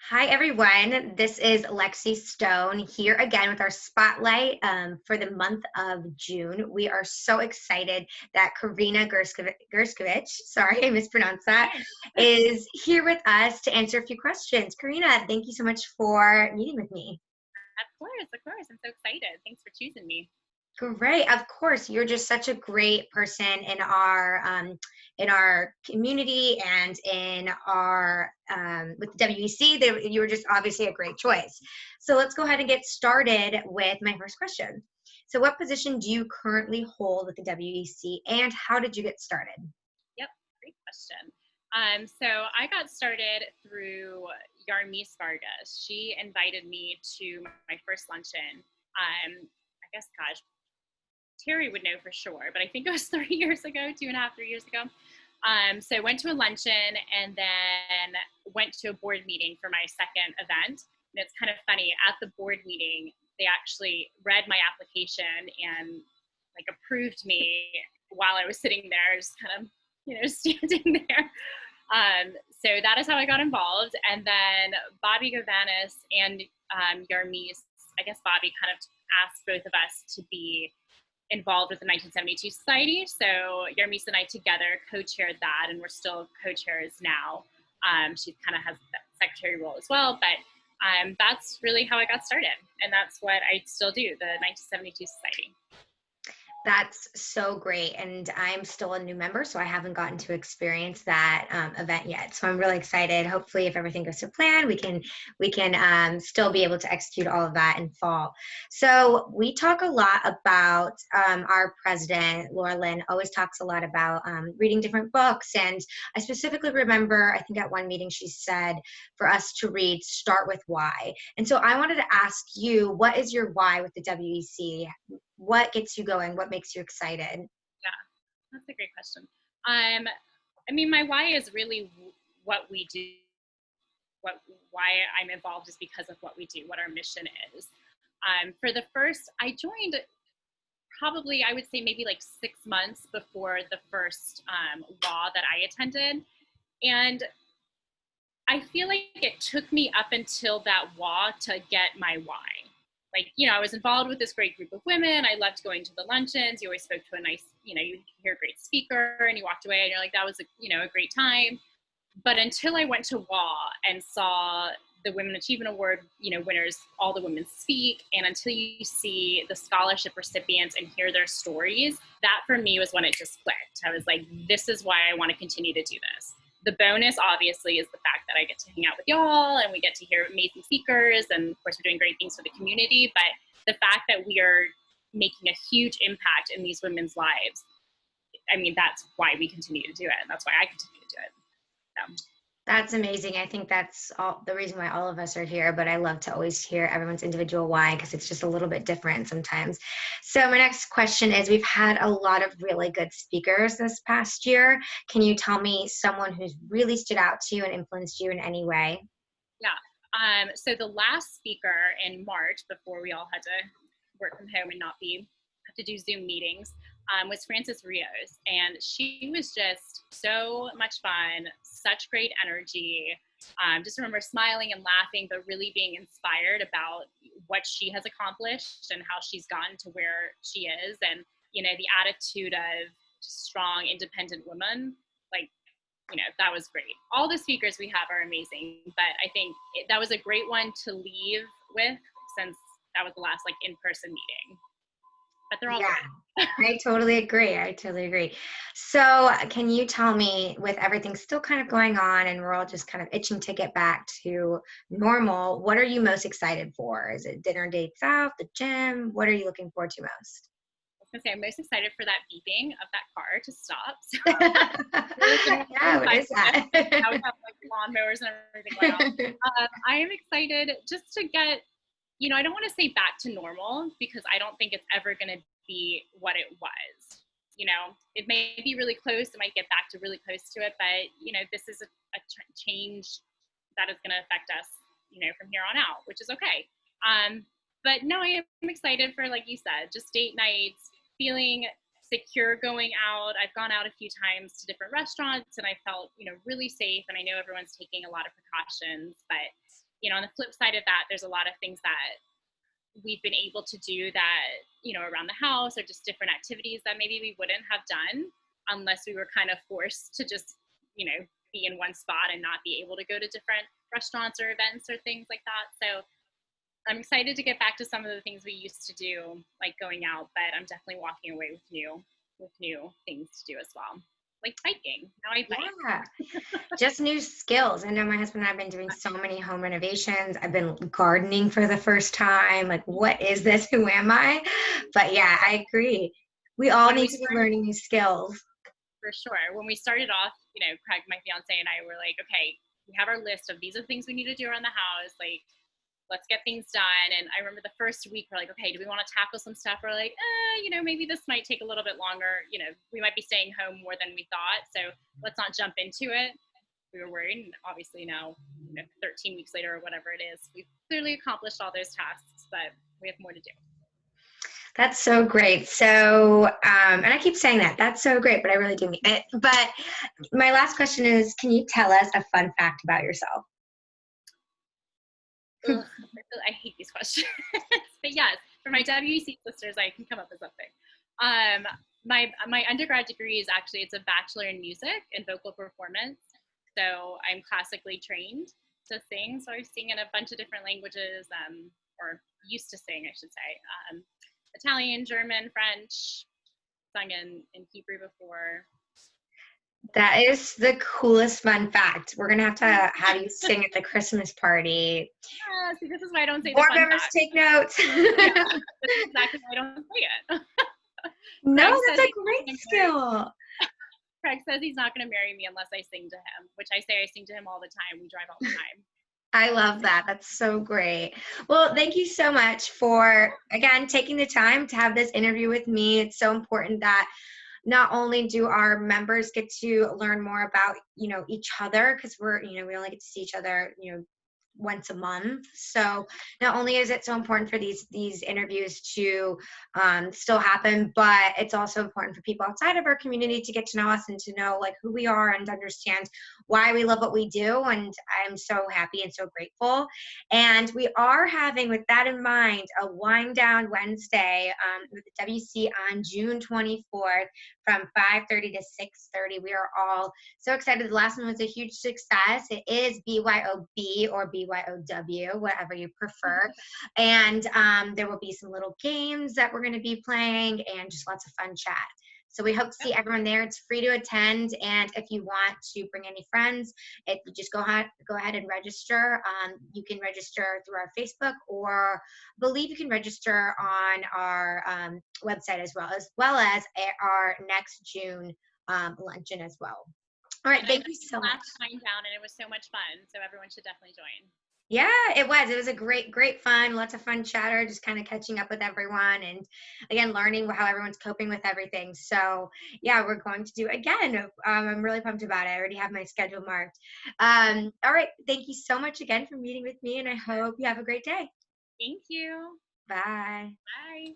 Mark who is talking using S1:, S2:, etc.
S1: Hi, everyone. This is Lexi Stone here again with our spotlight for the month of June. We are so excited that Carina Gerscovich, sorry, I mispronounced that,
S2: Hi.
S1: is here with us to answer a few questions. Carina, thank you so much for meeting with me.
S2: Of course, of course. I'm so excited. Thanks for choosing me.
S1: Great. Of course, you're just such a great person in our community and in our with the WEC. You were just obviously a great choice. So let's go ahead and get started with my first question. So, what position do you currently hold with the WEC, and how did you get started?
S2: Yep, great question. So I got started through Yarmis Vargas. She invited me to my first luncheon. I guess, gosh, Terry would know for sure, but I think it was 3 years ago, 2.5, 3 years ago. So I went to a luncheon and then went to a board meeting for my second event. And it's kind of funny, at the board meeting, they actually read my application and like approved me while I was sitting there, just kind of, standing there. So that is how I got involved. And then Bobby Gavanis and Yarmis, I guess Bobby kind of asked both of us to be involved with the 1972 Society. So Yarmis and I together co-chaired that, and we're still co-chairs now. She kind of has that secretary role as well, but that's really how I got started. And that's what I still do, the 1972 Society.
S1: That's so great. And I'm still a new member, so I haven't gotten to experience that event yet. So I'm really excited. Hopefully, if everything goes to plan, we can still be able to execute all of that in fall. So we talk a lot about our president, Laura Lynn, always talks a lot about reading different books. And I specifically remember, I think at one meeting she said for us to read Start with Why. And so I wanted to ask you, what is your why with the WEC? What gets you going? What makes you excited?
S2: Yeah, that's a great question. I mean, my why is really what we do. Why I'm involved is because of what we do, what our mission is. For the first, I joined probably, I would say maybe like 6 months before the first law that I attended. And I feel like it took me up until that law to get my why. Like, I was involved with this great group of women. I loved going to the luncheons. You always spoke to a nice, you hear a great speaker and you walked away and you're like, that was a great time. But until I went to WA and saw the Women Achievement Award, winners, all the women speak, and until you see the scholarship recipients and hear their stories, that for me was when it just clicked. I was like, this is why I want to continue to do this. The bonus, obviously, is the fact that I get to hang out with y'all and we get to hear amazing speakers, and of course, we're doing great things for the community. But the fact that we are making a huge impact in these women's lives, I mean, that's why we continue to do it, and that's why I continue to do it. So.
S1: That's amazing. I think that's all the reason why all of us are here, but I love to always hear everyone's individual why because it's just a little bit different sometimes. So my next question is, we've had a lot of really good speakers this past year. Can you tell me someone who's really stood out to you and influenced you in any way?
S2: Yeah. So the last speaker in March, before we all had to work from home and not have to do Zoom meetings, was Frances Rios. And she was just so much fun, such great energy. Just remember smiling and laughing, but really being inspired about what she has accomplished and how she's gotten to where she is. And, the attitude of just strong, independent woman, like, that was great. All the speakers we have are amazing, but I think that was a great one to leave with since that was the last in-person meeting. But they're all
S1: Yeah,
S2: great.
S1: I totally agree. I totally agree. So, can you tell me, with everything still kind of going on and we're all just kind of itching to get back to normal, what are you most excited for? Is it dinner dates out, the gym? What are you looking forward to most?
S2: I was gonna say I'm most excited for that beeping of that car to stop. So
S1: Yeah, what is that?
S2: now we have lawnmowers and everything going on. I am excited just to get, I don't want to say back to normal because I don't think it's ever going to be what it was. It may be really close. It might get back to really close to it, but this is a change that is going to affect us, from here on out, which is okay. But no, I am excited for, like you said, just date nights, feeling secure going out. I've gone out a few times to different restaurants and I felt, really safe. And I know everyone's taking a lot of precautions, but on the flip side of that, there's a lot of things that we've been able to do that, around the house, or just different activities that maybe we wouldn't have done unless we were kind of forced to just, be in one spot and not be able to go to different restaurants or events or things like that. So I'm excited to get back to some of the things we used to do, like going out, but I'm definitely walking away with new things to do as well. Like biking. Now I bike.
S1: Yeah, just new skills. I know my husband and I have been doing so many home renovations. I've been gardening for the first time. Like, what is this? Who am I? But yeah, I agree. We all
S2: When we
S1: need to be
S2: started,
S1: learning new skills.
S2: for sure. When we started off, Craig, my fiance, and I were like, okay, we have our list of these are the things we need to do around the house. Like, let's get things done. And I remember the first week, we're like, okay, do we want to tackle some stuff? We're like, maybe this might take a little bit longer. We might be staying home more than we thought. So let's not jump into it. We were worried. And obviously now, 13 weeks later or whatever it is, we've clearly accomplished all those tasks, but we have more to do.
S1: That's so great. So, and I keep saying that, that's so great, but I really do mean it. But my last question is, can you tell us a fun fact about yourself?
S2: Ugh, I hate these questions. But yes, for my WEC sisters, I can come up with something. My undergrad degree is actually, it's a bachelor in music and vocal performance. So I'm classically trained to sing. So I sing in a bunch of different languages, or used to sing, I should say. Italian, German, French, sung in Hebrew before.
S1: That is the coolest fun fact. We're going to have you sing at the Christmas party.
S2: See, this is why I don't say the
S1: Board
S2: fun
S1: members
S2: fact.
S1: take notes.
S2: Yeah, that's exactly why I don't say it.
S1: No,
S2: Craig
S1: that's a great skill.
S2: Craig says he's not going to marry me unless I sing to him, which I say I sing to him all the time. We drive all the time.
S1: I love that. That's so great. Well, thank you so much for, again, taking the time to have this interview with me. It's so important that not only do our members get to learn more about, each other, because we only get to see each other, once a month. So not only is it so important for these interviews to still happen, but it's also important for people outside of our community to get to know us and to know like who we are and understand why we love what we do. And I'm so happy and so grateful. And we are having, with that in mind, a wind down Wednesday with the WC on June 24th from 5:30 to 6:30. We are all so excited. The last one was a huge success. It is BYOB or BYOW, whatever you prefer. And there will be some little games that we're going to be playing and just lots of fun chat. So we hope to see everyone there. It's free to attend. And if you want to bring any friends, if you just go ahead and register. You can register through our Facebook, or I believe you can register on our website as well as our next June luncheon as well. All right, thank you so much.
S2: Last time down, and it was so much fun. So everyone should definitely join.
S1: Yeah, it was a great fun, lots of fun chatter, just kind of catching up with everyone, and again, learning how everyone's coping with everything. So yeah, we're going to do it again. I'm really pumped about it. I already have my schedule marked. All right, thank you so much again for meeting with me, and I hope you have a great day.
S2: Thank you.
S1: Bye.
S2: Bye.